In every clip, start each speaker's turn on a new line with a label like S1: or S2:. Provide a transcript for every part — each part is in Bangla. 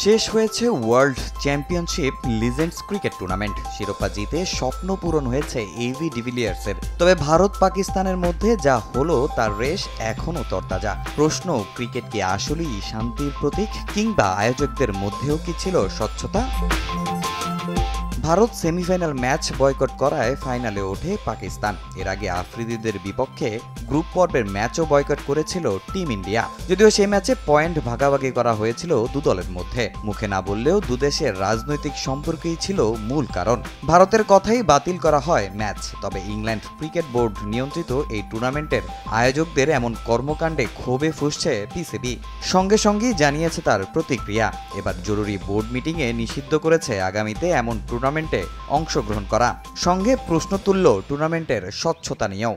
S1: শেষ হয়েছে world championship legends cricket tournament. শিরোপা জিতে স্বপ্ন পূরণ হয়েছে এবি ডিভিলিয়ার্সের। তবে ভারত পাকিস্তানের মধ্যে যা হলো তার রেশ এখনও তরতাজা। প্রশ্ন, ক্রিকেট কি আসলেই শান্তির প্রতীক, কিংবা আয়োজকদের মধ্যেও কি ছিল স্বচ্ছতা? ভারত সেমিফাইনাল ম্যাচ বয়কট করায় ফাইনালে ওঠে পাকিস্তান। এর আগে আফ্রিদিদের বিপক্ষে গ্রুপ পর্বের ম্যাচও বয়কট করেছিল টিম ইন্ডিয়া। যদিও সেই ম্যাচে পয়েন্ট ভাগাভাগি করা হয়েছিল দুদলের মধ্যে। মুখে না বললেও দুদেশের রাজনৈতিক সম্পর্কেই ছিল মূল কারণ। ভারতের কথাই বাতিল করা হয় ম্যাচ। তবে ইংল্যান্ড ক্রিকেট বোর্ড নিয়ন্ত্রিত এই টুর্নামেন্টের আয়োজকদের এমন কর্মকাণ্ডে ক্ষোভে ফুঁসছে পিসিবি। সঙ্গে সঙ্গেই জানিয়েছে তার প্রতিক্রিয়া। এবার জরুরি বোর্ড মিটিংয়ে নিষিদ্ধ করেছে আগামীতে এমন টুর্নামেন্টে অংশগ্রহণ করা। সঙ্গে প্রশ্ন তুলল টুর্নামেন্টের স্বচ্ছতা নিয়েও।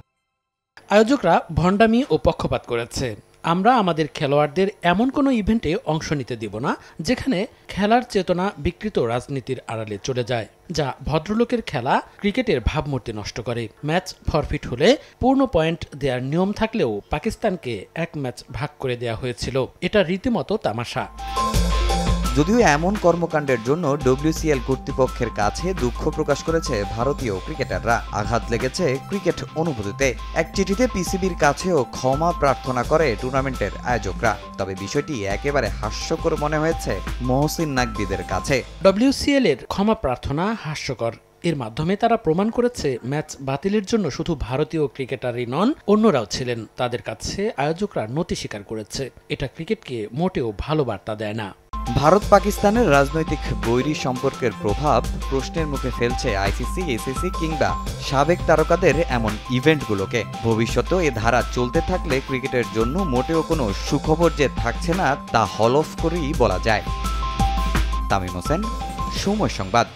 S2: আয়োজকরা ভণ্ডামি ও পক্ষপাত করেছে। আমরা আমাদের খেলোয়াড়দের এমন কোনো ইভেন্টে অংশ নিতে দিব না যেখানে খেলার চেতনা বিকৃত রাজনীতির আড়ালে চলে যায়, যা ভদ্রলোকের খেলা ক্রিকেটের ভাবমূর্তি নষ্ট করে। ম্যাচ ফরফিট হলে পূর্ণ পয়েন্ট দেওয়ার নিয়ম থাকলেও পাকিস্তানকে এক ম্যাচ ভাগ করে দেওয়া হয়েছিল। এটা রীতিমতো তামাশা।
S1: যদিও এমন কর্মকাণ্ডের জন্য ডব্লিউসিএল কর্তৃপক্ষের কাছে দুঃখ প্রকাশ করেছে ভারতীয় ক্রিকেটাররা। আঘাত লেগেছে ক্রিকেট অনুভূতিতে। এক চিঠিতে পিসিবির কাছেও ক্ষমা প্রার্থনা করে টুর্নামেন্টের আয়োজকরা। তবে বিষয়টি একেবারে হাস্যকর মনে হয়েছে মহসিন নাকভিদের কাছে।
S2: ডব্লিউসিএল এর ক্ষমা প্রার্থনা হাস্যকর। এর মাধ্যমে তারা প্রমাণ করেছে ম্যাচ বাতিলের জন্য শুধু ভারতীয় ক্রিকেটারই নন, অন্যরাও ছিলেন। তাদের কাছে আয়োজকরা নতি স্বীকার করেছে। এটা ক্রিকেটকে মোটেও ভালো বার্তা দেয় না।
S1: ভারত পাকিস্তানের রাজনৈতিক বৈরী সম্পর্কের প্রভাব প্রশ্নের মুখে ফেলছে আইসিসি, এসিসি কিংবা সাবেক তারকাদের এমন ইভেন্টগুলোকে। ভবিষ্যতেও এ ধারা চলতে থাকলে ক্রিকেটের জন্য মোটেও কোনো সুখবর যে থাকছে না তা হলফ করেই বলা যায়। তামিম হোসেন, সময় সংবাদ।